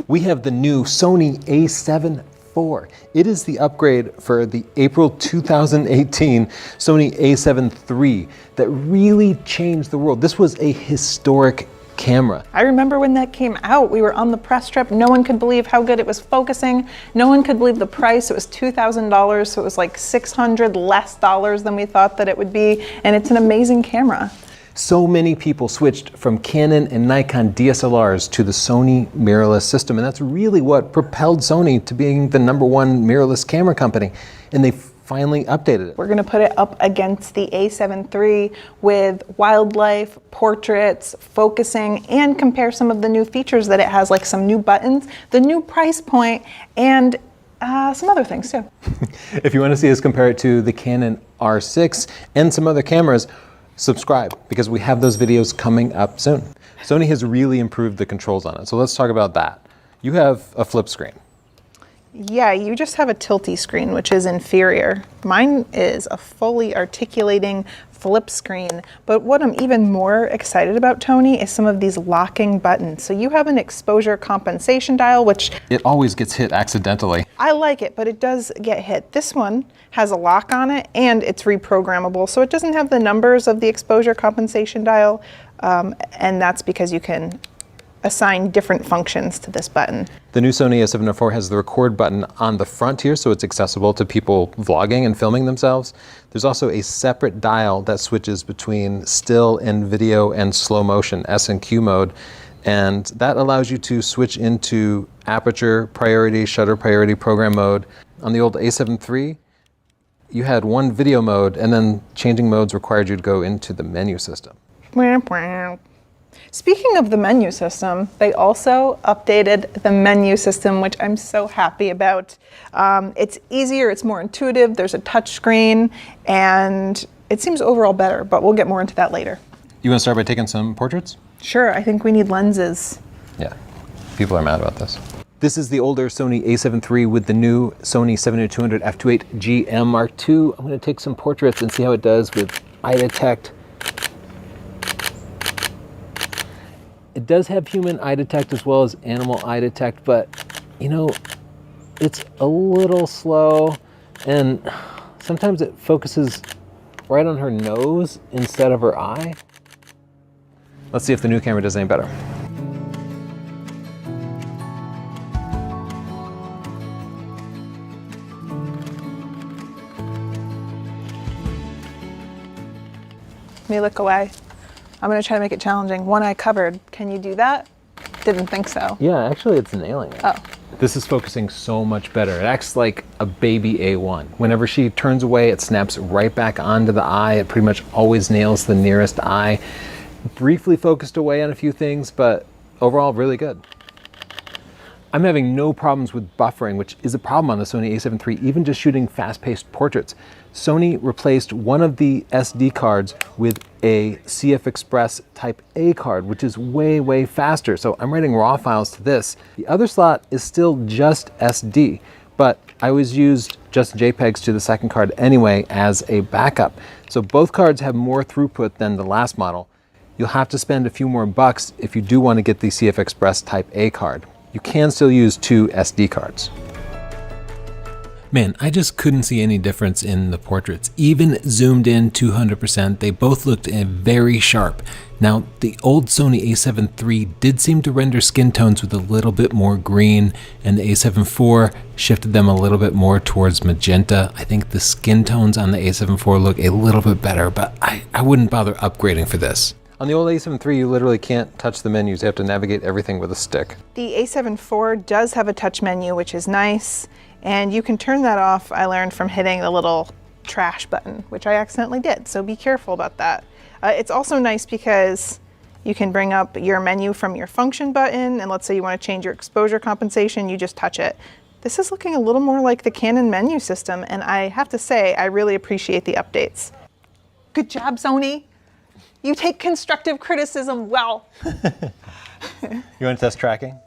We have the new Sony A74. It is the upgrade for the April 2018 Sony A7 III that really changed the world. This was a historic camera. I remember when that came out, we were on the press trip. No one could believe how good it was focusing. No one could believe the price. It was $2,000, so it was like $600 less than we thought that it would be. And it's an amazing camera. So many people switched from Canon and Nikon DSLRs to the Sony mirrorless system, and that's really what propelled Sony to being the #1 mirrorless camera company. And they finally updated it. We're gonna put it up against the A7 III with wildlife, portraits, focusing, and compare some of the new features that it has, like some new buttons, the new price point, and some other things too. If you want to see us compare it to the Canon R6 and some other cameras, subscribe, because we have those videos coming up soon. Sony has really improved the controls on it, so let's talk about that. You have a flip screen. Yeah, you just have a tilty screen, which is inferior. Mine is a fully articulating flip screen, but what I'm even more excited about, Tony, is some of these locking buttons. So you have an exposure compensation dial, which... It always gets hit accidentally. I like it, but it does get hit. This one has a lock on it, and it's reprogrammable, so it doesn't have the numbers of the exposure compensation dial, and that's because you can assign different functions to this button. The new Sony A74 has the record button on the front here, so it's accessible to people vlogging and filming themselves. There's also a separate dial that switches between still and video and slow motion, S and Q mode, and that allows you to switch into aperture priority, shutter priority, program mode. On the old A7 III, you had one video mode, and then changing modes required you to go into the menu system. Speaking of the menu system, they also updated the menu system, which I'm so happy about. It's easier, it's more intuitive, there's a touch screen, and it seems overall better, but we'll get more into that later. You want to start by taking some portraits? Sure, I think we need lenses. Yeah, people are mad about this. This is the older Sony A7 III with the new Sony 7200 f2.8 GM Mark II. I'm going to take some portraits and see how it does with eye detect. It does have human eye detect as well as animal eye detect, but you know, it's a little slow, and sometimes it focuses right on her nose instead of her eye. Let's see if the new camera does any better. Let me look away. I'm gonna try to make it challenging. One eye covered. Can you do that? Didn't think so. Yeah, actually it's nailing it. Oh. This is focusing so much better. It acts like a baby A1. Whenever she turns away, it snaps right back onto the eye. It pretty much always nails the nearest eye. Briefly focused away on a few things, but overall really good. I'm having no problems with buffering, which is a problem on the Sony A7 III, even just shooting fast-paced portraits. Sony replaced one of the SD cards with a CF Express Type A card, which is way, way faster. So I'm writing RAW files to this. The other slot is still just SD, but I always used just JPEGs to the second card anyway as a backup. So both cards have more throughput than the last model. You'll have to spend a few more bucks if you do want to get the CF Express Type A card. You can still use 2 SD cards. Man, I just couldn't see any difference in the portraits. Even zoomed in 200%, they both looked very sharp. Now, the old Sony A7 III did seem to render skin tones with a little bit more green, and the A7 IV shifted them a little bit more towards magenta. I think the skin tones on the A7 IV look a little bit better, but I wouldn't bother upgrading for this. On the old A7 III, you literally can't touch the menus. You have to navigate everything with a stick. The A7 IV does have a touch menu, which is nice, and you can turn that off, I learned, from hitting the little trash button, which I accidentally did, so be careful about that. It's also nice because you can bring up your menu from your function button, and let's say you want to change your exposure compensation, you just touch it. This is looking a little more like the Canon menu system, and I have to say, I really appreciate the updates. Good job, Sony. You take constructive criticism well. You want to test tracking?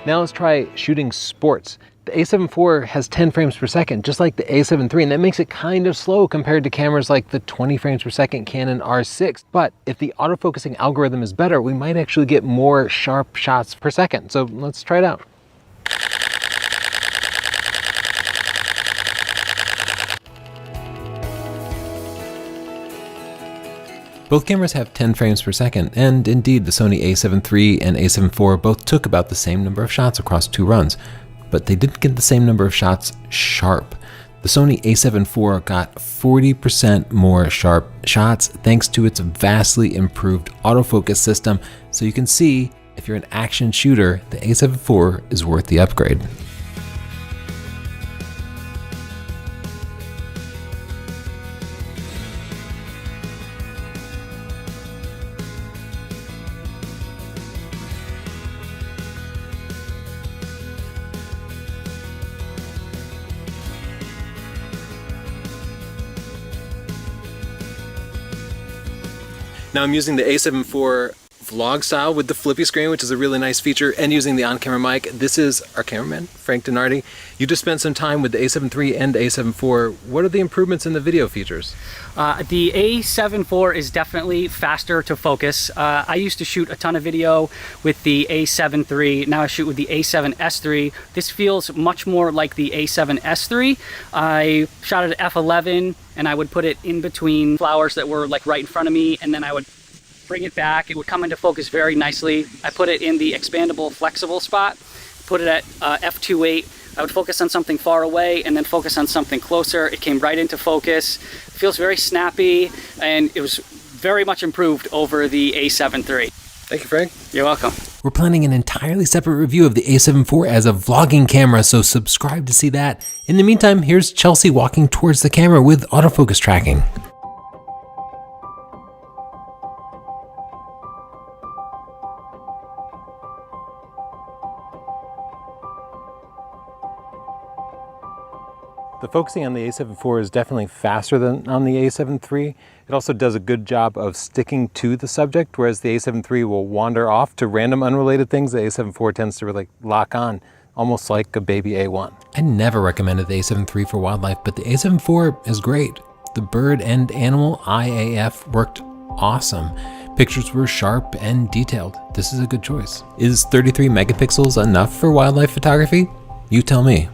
Now let's try shooting sports. The A74 has 10 frames per second, just like the A73, and that makes it kind of slow compared to cameras like the 20 frames per second Canon R6. But if the autofocusing algorithm is better, we might actually get more sharp shots per second. So let's try it out. Both cameras have 10 frames per second, and indeed the Sony A7 III and A7 IV both took about the same number of shots across 2 runs, but they didn't get the same number of shots sharp. The Sony A7 IV got 40% more sharp shots thanks to its vastly improved autofocus system, so you can see if you're an action shooter, the A7 IV is worth the upgrade. Now I'm using the A7 IV vlog style with the flippy screen, which is a really nice feature, and using the on-camera mic. This is our cameraman, Frank Donardi. You just spent some time with the A7 III and A7 IV. What are the improvements in the video features? The A7 IV is definitely faster to focus. I used to shoot a ton of video with the A7 III. Now I shoot with the A7S III. This feels much more like the A7S III. I shot at f11 and I would put it in between flowers that were like right in front of me, and then I would bring it back. It would come into focus very nicely. I put it in the expandable flexible spot, put it at f2.8. I would focus on something far away and then focus on something closer. It came right into focus. It feels very snappy, and it was very much improved over the A7 III. Thank you, Frank. You're welcome. We're planning an entirely separate review of the A7 IV as a vlogging camera, so subscribe to see that. In the meantime, here's Chelsea walking towards the camera with autofocus tracking. The focusing on the A7 IV is definitely faster than on the A7 III. It also does a good job of sticking to the subject, whereas the A7 III will wander off to random unrelated things. The A7 IV tends to really lock on, almost like a baby A1. I never recommended the A7 III for wildlife, but the A7 IV is great. The bird and animal IAF worked awesome. Pictures were sharp and detailed. This is a good choice. Is 33 megapixels enough for wildlife photography? You tell me.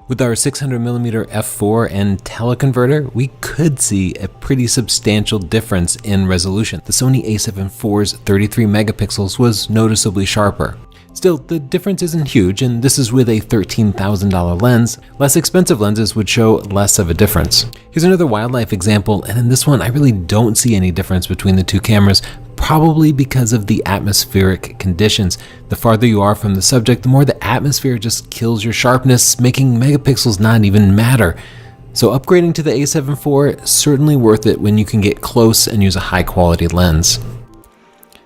With our 600mm f4 and teleconverter, we could see a pretty substantial difference in resolution. The Sony A7 IV's 33 megapixels was noticeably sharper. Still, the difference isn't huge, and this is with a $13,000 lens. Less expensive lenses would show less of a difference. Here's another wildlife example, and in this one I really don't see any difference between the two cameras, probably because of the atmospheric conditions. The farther you are from the subject, the more the atmosphere just kills your sharpness, making megapixels not even matter. So upgrading to the A7 IV is certainly worth it when you can get close and use a high quality lens.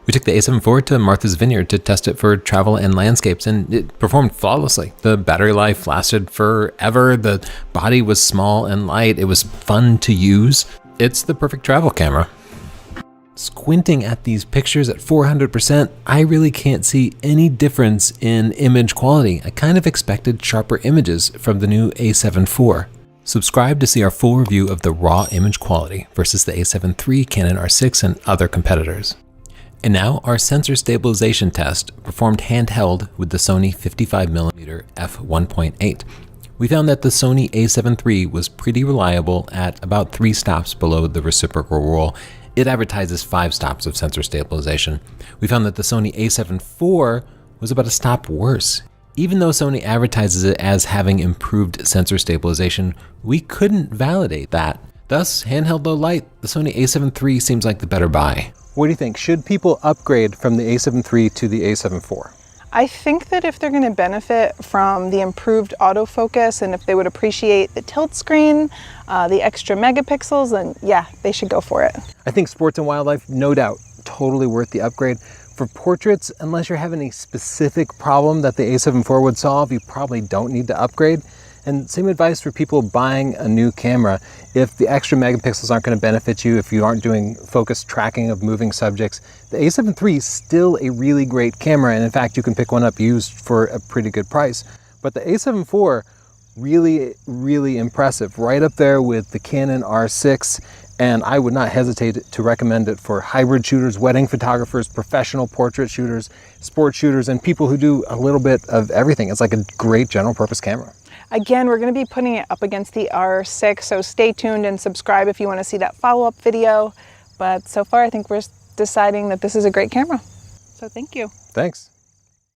We took the A7 IV to Martha's Vineyard to test it for travel and landscapes, and it performed flawlessly. The battery life lasted forever, the body was small and light, it was fun to use. It's the perfect travel camera. Squinting at these pictures at 400%, I really can't see any difference in image quality. I kind of expected sharper images from the new A7 IV. Subscribe to see our full review of the raw image quality versus the A7 III, Canon R6, and other competitors. And now our sensor stabilization test performed handheld with the Sony 55mm f1.8. We found that the Sony A7 III was pretty reliable at about 3 stops below the reciprocal roll. It advertises 5 stops of sensor stabilization. We found that the Sony A7 IV was about a stop worse. Even though Sony advertises it as having improved sensor stabilization, we couldn't validate that. Thus, handheld low light, the Sony A7 III seems like the better buy. What do you think? Should people upgrade from the A7 III to the A7 IV? I think that if they're going to benefit from the improved autofocus and if they would appreciate the tilt screen, the extra megapixels, then yeah, they should go for it. I think sports and wildlife, no doubt, totally worth the upgrade. For portraits, unless you're having a specific problem that the A7 IV would solve, you probably don't need to upgrade. And same advice for people buying a new camera. If the extra megapixels aren't going to benefit you, if you aren't doing focused tracking of moving subjects, the A7 III is still a really great camera. And in fact, you can pick one up used for a pretty good price. But the A7 IV, really, really impressive. Right up there with the Canon R6. And I would not hesitate to recommend it for hybrid shooters, wedding photographers, professional portrait shooters, sports shooters, and people who do a little bit of everything. It's like a great general purpose camera. Again, we're going to be putting it up against the R6, so stay tuned and subscribe if you want to see that follow-up video. But so far, I think we're deciding that this is a great camera. So thank you. Thanks.